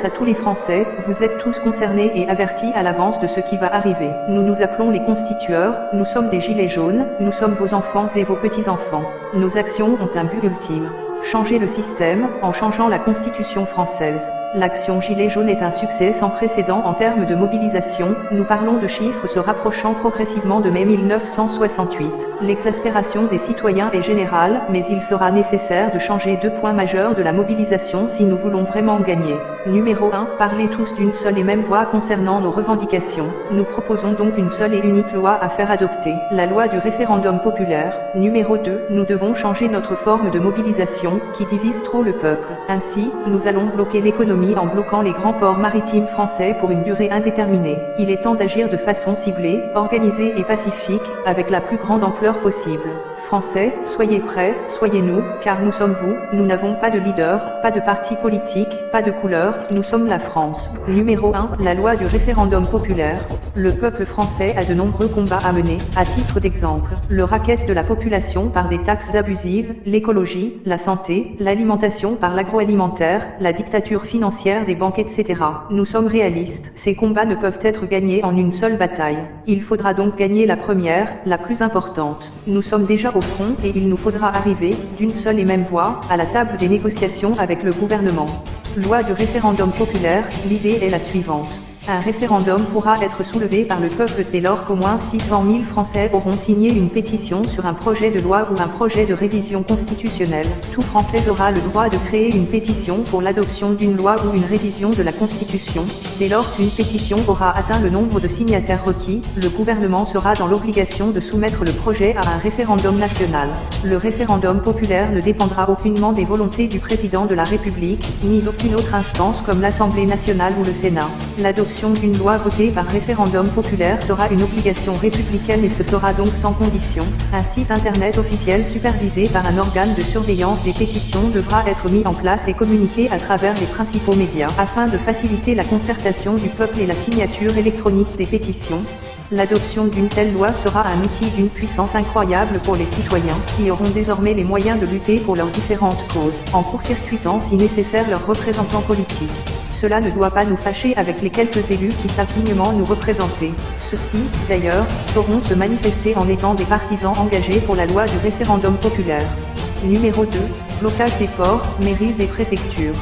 à tous les Français, vous êtes tous concernés et avertis à l'avance de ce qui va arriver. Nous nous appelons les constitueurs, nous sommes des gilets jaunes, nous sommes vos enfants et vos petits-enfants. Nos actions ont un but ultime. Changer le système, en changeant la Constitution française. L'action Gilets jaunes est un succès sans précédent en termes de mobilisation, nous parlons de chiffres se rapprochant progressivement de mai 1968. L'exaspération des citoyens est générale, mais il sera nécessaire de changer deux points majeurs de la mobilisation si nous voulons vraiment gagner. Numéro 1. Parlez tous d'une seule et même voix concernant nos revendications. Nous proposons donc une seule et unique loi à faire adopter, la loi du référendum populaire. Numéro 2. Nous devons changer notre forme de mobilisation, qui divise trop le peuple. Ainsi, nous allons bloquer l'économie en bloquant les grands ports maritimes français pour une durée indéterminée. Il est temps d'agir de façon ciblée, organisée et pacifique, avec la plus grande ampleur possible. Français, soyez prêts, soyez nous, car nous sommes vous, nous n'avons pas de leader, pas de parti politique, pas de couleur, nous sommes la France. Numéro 1. La loi du référendum populaire. Le peuple français a de nombreux combats à mener, à titre d'exemple, le racket de la population par des taxes abusives, l'écologie, la santé, l'alimentation par l'agroalimentaire, la dictature financière des banques etc. Nous sommes réalistes, ces combats ne peuvent être gagnés en une seule bataille. Il faudra donc gagner la première, la plus importante. Nous sommes déjà au front et il nous faudra arriver, d'une seule et même voix, à la table des négociations avec le gouvernement. Loi du référendum populaire, l'idée est la suivante. Un référendum pourra être soulevé par le peuple dès lors qu'au moins 600 000 Français auront signé une pétition sur un projet de loi ou un projet de révision constitutionnelle. Tout Français aura le droit de créer une pétition pour l'adoption d'une loi ou une révision de la Constitution. Dès lors qu'une pétition aura atteint le nombre de signataires requis, le gouvernement sera dans l'obligation de soumettre le projet à un référendum national. Le référendum populaire ne dépendra aucunement des volontés du président de la République, ni d'aucune autre instance comme l'Assemblée nationale ou le Sénat. L'adoption d'une loi votée par référendum populaire sera une obligation républicaine et se fera donc sans condition. Un site internet officiel supervisé par un organe de surveillance des pétitions devra être mis en place et communiqué à travers les principaux médias afin de faciliter la concertation du peuple et la signature électronique des pétitions. L'adoption d'une telle loi sera un outil d'une puissance incroyable pour les citoyens, qui auront désormais les moyens de lutter pour leurs différentes causes, en court-circuitant si nécessaire leurs représentants politiques. Cela ne doit pas nous fâcher avec les quelques élus qui savent dignement nous représenter. Ceux-ci, d'ailleurs, sauront se manifester en étant des partisans engagés pour la loi du référendum populaire. Numéro 2. Blocage des ports, mairies et préfectures.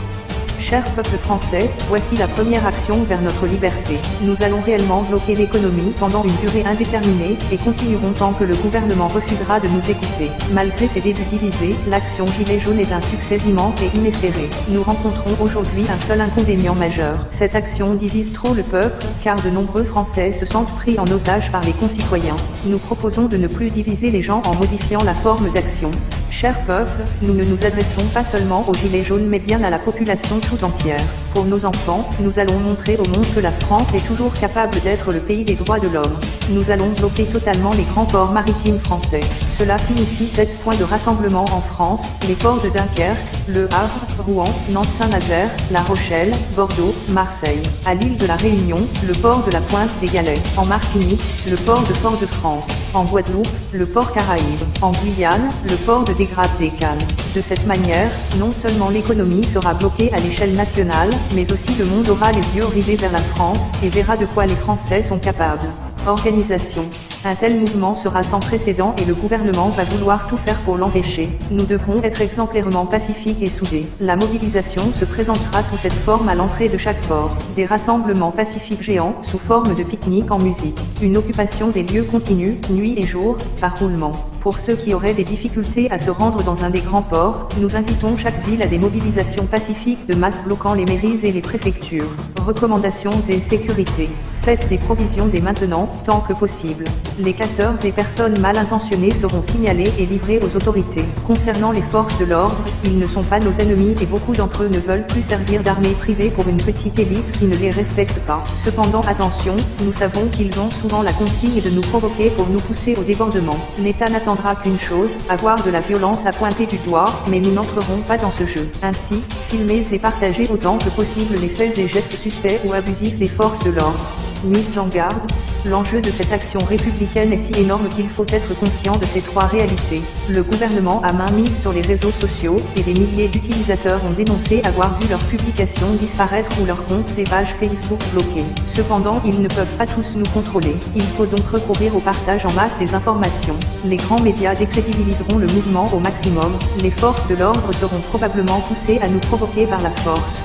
Cher peuple français, voici la première action vers notre liberté. Nous allons réellement bloquer l'économie pendant une durée indéterminée, et continuerons tant que le gouvernement refusera de nous écouter. Malgré ses débuts divisés, l'action Gilets jaunes est un succès immense et inespéré. Nous rencontrons aujourd'hui un seul inconvénient majeur. Cette action divise trop le peuple, car de nombreux Français se sentent pris en otage par les concitoyens. Nous proposons de ne plus diviser les gens en modifiant la forme d'action. Cher peuple, nous ne nous adressons pas seulement aux Gilets jaunes mais bien à la population tout entière. Pour nos enfants, nous allons montrer au monde que la France est toujours capable d'être le pays des droits de l'homme. Nous allons bloquer totalement les grands ports maritimes français. Cela signifie 7 points de rassemblement en France, les ports de Dunkerque, Le Havre, Rouen, Nantes-Saint-Nazaire, La Rochelle, Bordeaux, Marseille. À l'île de la Réunion, le port de la Pointe des Galets. En Martinique, le port de Fort-de-France. En Guadeloupe, le port Caraïbes. En Guyane, le port de Dégrave-des-Cannes. De cette manière, non seulement l'économie sera bloquée à l'échelle nationale, mais aussi le monde aura les yeux rivés vers la France, et verra de quoi les Français sont capables. Organisation. Un tel mouvement sera sans précédent et le gouvernement va vouloir tout faire pour l'empêcher. Nous devrons être exemplairement pacifiques et soudés. La mobilisation se présentera sous cette forme à l'entrée de chaque port. Des rassemblements pacifiques géants, sous forme de pique-nique en musique. Une occupation des lieux continue, nuit et jour, par roulement. Pour ceux qui auraient des difficultés à se rendre dans un des grands ports, nous invitons chaque ville à des mobilisations pacifiques de masse bloquant les mairies et les préfectures. Recommandations et sécurité. Faites des provisions dès maintenant, tant que possible. Les casseurs et personnes mal intentionnées seront signalés et livrés aux autorités. Concernant les forces de l'ordre, ils ne sont pas nos ennemis et beaucoup d'entre eux ne veulent plus servir d'armée privée pour une petite élite qui ne les respecte pas. Cependant attention, nous savons qu'ils ont souvent la consigne de nous provoquer pour nous pousser au débordement. L'État n'attendra qu'une chose, avoir de la violence à pointer du doigt, mais nous n'entrerons pas dans ce jeu. Ainsi, filmez et partagez autant que possible les faits et gestes suspects ou abusifs des forces de l'ordre. Mise en garde. L'enjeu de cette action républicaine est si énorme qu'il faut être conscient de ces trois réalités. Le gouvernement a main mise sur les réseaux sociaux, et des milliers d'utilisateurs ont dénoncé avoir vu leurs publications disparaître ou leurs comptes des pages Facebook bloqués. Cependant, ils ne peuvent pas tous nous contrôler. Il faut donc recourir au partage en masse des informations. Les grands médias décrédibiliseront le mouvement au maximum. Les forces de l'ordre seront probablement poussées à nous provoquer par la force.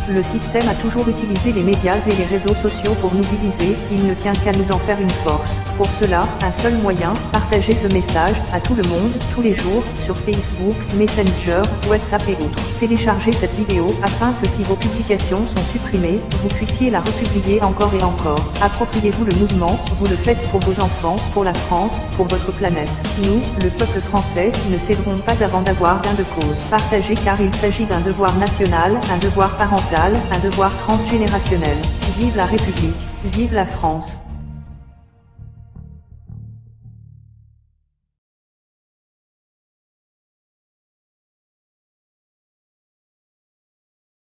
Le système a toujours utilisé les médias et les réseaux sociaux pour nous diviser, il ne tient qu'à nous en faire une force. Pour cela, un seul moyen, partager ce message à tout le monde, tous les jours, sur Facebook, Messenger, WhatsApp et autres. Téléchargez cette vidéo afin que si vos publications sont supprimées, vous puissiez la republier encore et encore. Appropriez-vous le mouvement, vous le faites pour vos enfants, pour la France, pour votre planète. Nous, le peuple français, ne céderons pas avant d'avoir gain de cause. Partagez car il s'agit d'un devoir national, un devoir parental, un devoir transgénérationnel. Vive la République, vive la France.